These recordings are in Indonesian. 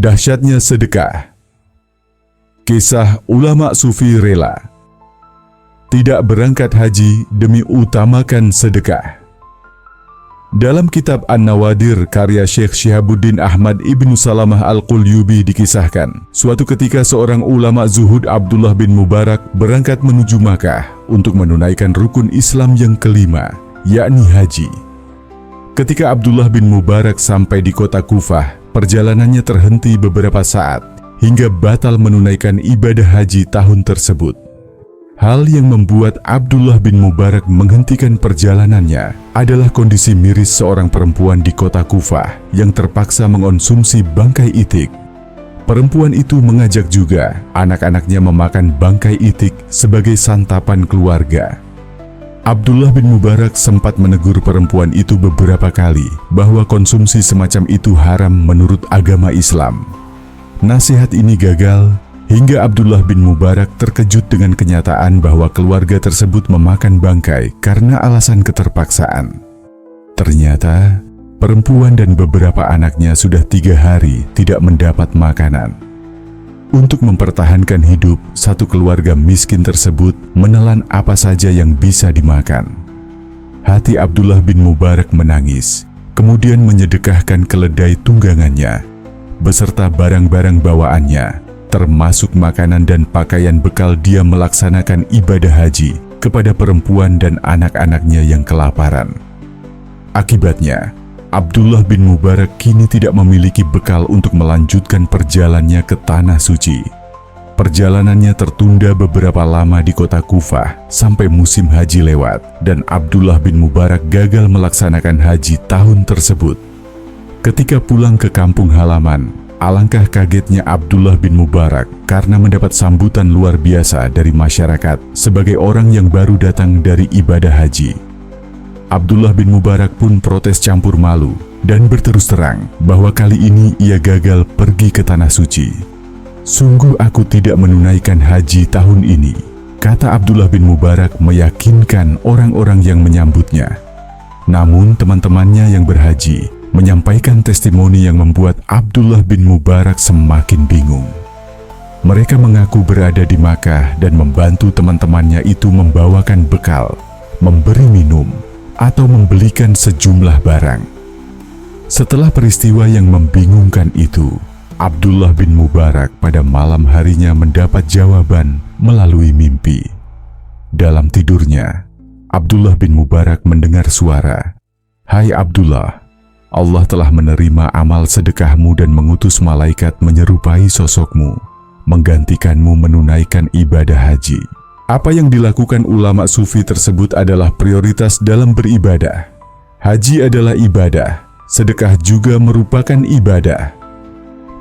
Dahsyatnya sedekah. Kisah ulama sufi rela tidak berangkat haji demi utamakan sedekah. Dalam kitab An-Nawadir karya Syekh Syihabuddin Ahmad Ibnu Salamah Al-Qulyubi dikisahkan, suatu ketika seorang ulama zuhud Abdullah bin Mubarak berangkat menuju Makkah untuk menunaikan rukun Islam yang kelima, yakni haji. Ketika Abdullah bin Mubarak sampai di kota Kufah, perjalanannya terhenti beberapa saat hingga batal menunaikan ibadah haji tahun tersebut. Hal yang membuat Abdullah bin Mubarak menghentikan perjalanannya adalah kondisi miris seorang perempuan di kota Kufah yang terpaksa mengonsumsi bangkai itik. Perempuan itu mengajak juga anak-anaknya memakan bangkai itik sebagai santapan keluarga. Abdullah bin Mubarak sempat menegur perempuan itu beberapa kali bahwa konsumsi semacam itu haram menurut agama Islam. Nasihat ini gagal hingga Abdullah bin Mubarak terkejut dengan kenyataan bahwa keluarga tersebut memakan bangkai karena alasan keterpaksaan. Ternyata perempuan dan beberapa anaknya sudah 3 hari tidak mendapat makanan. Untuk mempertahankan hidup, satu keluarga miskin tersebut menelan apa saja yang bisa dimakan. Hati Abdullah bin Mubarak menangis, kemudian menyedekahkan keledai tunggangannya beserta barang-barang bawaannya, termasuk makanan dan pakaian bekal dia melaksanakan ibadah haji kepada perempuan dan anak-anaknya yang kelaparan. Akibatnya, Abdullah bin Mubarak kini tidak memiliki bekal untuk melanjutkan perjalanannya ke Tanah Suci. Perjalanannya tertunda beberapa lama di kota Kufah sampai musim haji lewat dan Abdullah bin Mubarak gagal melaksanakan haji tahun tersebut. Ketika pulang ke kampung halaman, alangkah kagetnya Abdullah bin Mubarak karena mendapat sambutan luar biasa dari masyarakat sebagai orang yang baru datang dari ibadah haji. Abdullah bin Mubarak pun protes campur malu dan berterus terang bahwa kali ini ia gagal pergi ke Tanah Suci. "Sungguh aku tidak menunaikan haji tahun ini," kata Abdullah bin Mubarak meyakinkan orang-orang yang menyambutnya. Namun teman-temannya yang berhaji menyampaikan testimoni yang membuat Abdullah bin Mubarak semakin bingung. Mereka mengaku berada di Makkah dan membantu teman-temannya itu membawakan bekal, memberi minum, atau membelikan sejumlah barang. Setelah peristiwa yang membingungkan itu, Abdullah bin Mubarak pada malam harinya mendapat jawaban melalui mimpi. Dalam tidurnya, Abdullah bin Mubarak mendengar suara, "Hai Abdullah, Allah telah menerima amal sedekahmu dan mengutus malaikat menyerupai sosokmu, menggantikanmu menunaikan ibadah haji." Apa yang dilakukan ulama sufi tersebut adalah prioritas dalam beribadah. Haji adalah ibadah, sedekah juga merupakan ibadah.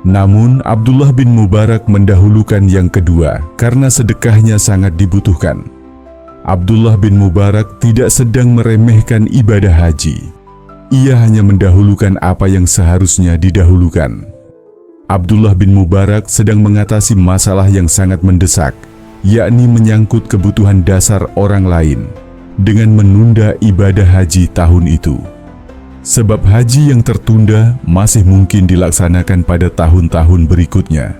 Namun Abdullah bin Mubarak mendahulukan yang kedua karena sedekahnya sangat dibutuhkan. Abdullah bin Mubarak tidak sedang meremehkan ibadah haji. Ia hanya mendahulukan apa yang seharusnya didahulukan. Abdullah bin Mubarak sedang mengatasi masalah yang sangat mendesak, yakni menyangkut kebutuhan dasar orang lain dengan menunda ibadah haji tahun itu. Sebab haji yang tertunda masih mungkin dilaksanakan pada tahun-tahun berikutnya.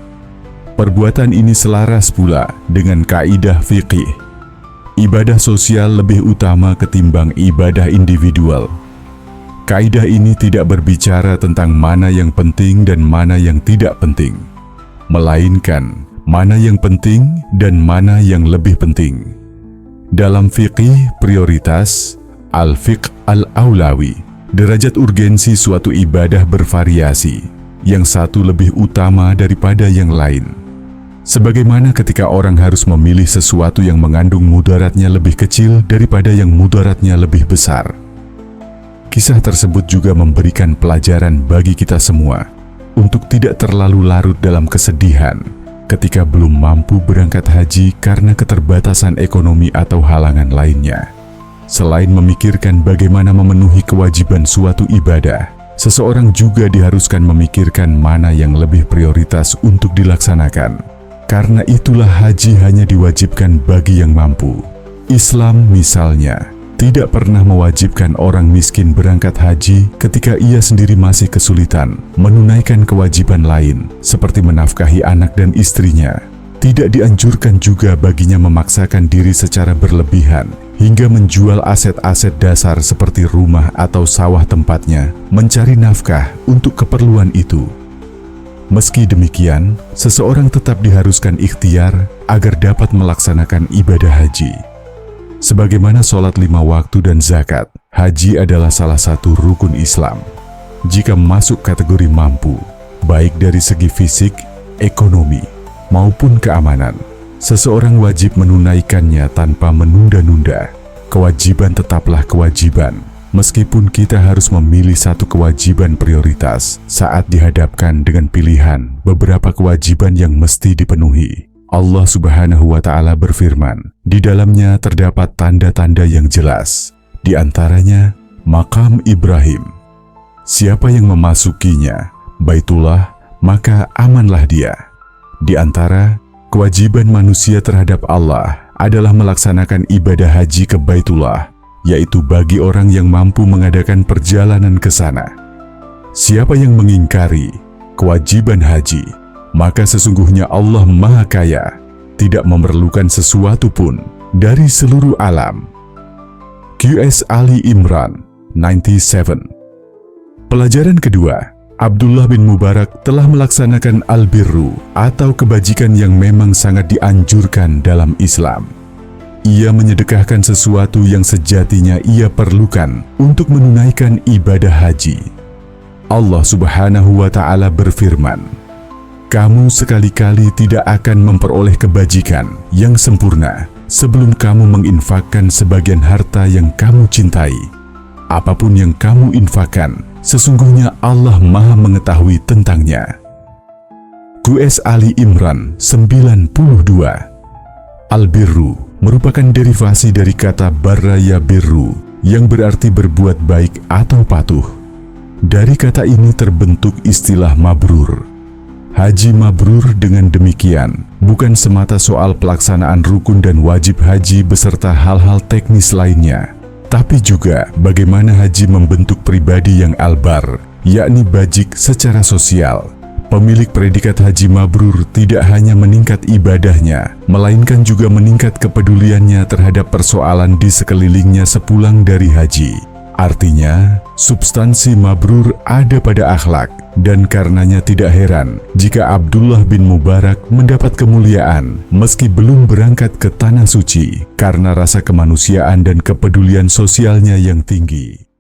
Perbuatan ini selaras pula dengan kaidah fiqih. Ibadah sosial lebih utama ketimbang ibadah individual. Kaidah ini tidak berbicara tentang mana yang penting dan mana yang tidak penting, melainkan mana yang penting dan mana yang lebih penting. Dalam fiqih prioritas, al-fiqh al-aulawi, derajat urgensi suatu ibadah bervariasi, yang satu lebih utama daripada yang lain. Sebagaimana ketika orang harus memilih sesuatu yang mengandung mudaratnya lebih kecil daripada yang mudaratnya lebih besar. Kisah tersebut juga memberikan pelajaran bagi kita semua untuk tidak terlalu larut dalam kesedihan ketika belum mampu berangkat haji karena keterbatasan ekonomi atau halangan lainnya. Selain memikirkan bagaimana memenuhi kewajiban suatu ibadah, seseorang juga diharuskan memikirkan mana yang lebih prioritas untuk dilaksanakan. Karena itulah haji hanya diwajibkan bagi yang mampu. Islam misalnya tidak pernah mewajibkan orang miskin berangkat haji ketika ia sendiri masih kesulitan menunaikan kewajiban lain seperti menafkahi anak dan istrinya. Tidak dianjurkan juga baginya memaksakan diri secara berlebihan hingga menjual aset-aset dasar seperti rumah atau sawah tempatnya mencari nafkah untuk keperluan itu. Meski demikian, seseorang tetap diharuskan ikhtiar agar dapat melaksanakan ibadah haji. Sebagaimana sholat 5 waktu dan zakat, haji adalah salah satu rukun Islam. Jika masuk kategori mampu, baik dari segi fisik, ekonomi, maupun keamanan, seseorang wajib menunaikannya tanpa menunda-nunda. Kewajiban tetaplah kewajiban, meskipun kita harus memilih satu kewajiban prioritas saat dihadapkan dengan pilihan beberapa kewajiban yang mesti dipenuhi. Allah Subhanahu wa Ta'ala berfirman, di dalamnya terdapat tanda-tanda yang jelas, di antaranya makam Ibrahim. Siapa yang memasukinya, Baitullah, maka amanlah dia. Di antara kewajiban manusia terhadap Allah adalah melaksanakan ibadah haji ke Baitullah, yaitu bagi orang yang mampu mengadakan perjalanan ke sana. Siapa yang mengingkari kewajiban haji, maka sesungguhnya Allah Maha Kaya, tidak memerlukan sesuatu pun dari seluruh alam. QS Ali Imran 97. Pelajaran kedua, Abdullah bin Mubarak telah melaksanakan al-birru atau kebajikan yang memang sangat dianjurkan dalam Islam. Ia menyedekahkan sesuatu yang sejatinya ia perlukan untuk menunaikan ibadah haji. Allah Subhanahu wa Ta'ala berfirman, "Kamu sekali-kali tidak akan memperoleh kebajikan yang sempurna sebelum kamu menginfakkan sebagian harta yang kamu cintai. Apapun yang kamu infakkan, sesungguhnya Allah Maha mengetahui tentangnya." QS Ali Imran 92. Al-birru merupakan derivasi dari kata barra ya birru yang berarti berbuat baik atau patuh. Dari kata ini terbentuk istilah mabrur. Haji mabrur dengan demikian bukan semata soal pelaksanaan rukun dan wajib haji beserta hal-hal teknis lainnya, tapi juga bagaimana haji membentuk pribadi yang albar, yakni bajik secara sosial. Pemilik predikat haji mabrur tidak hanya meningkat ibadahnya, melainkan juga meningkat kepeduliannya terhadap persoalan di sekelilingnya sepulang dari haji. Artinya, substansi mabrur ada pada akhlak, dan karenanya tidak heran jika Abdullah bin Mubarak mendapat kemuliaan meski belum berangkat ke tanah suci karena rasa kemanusiaan dan kepedulian sosialnya yang tinggi.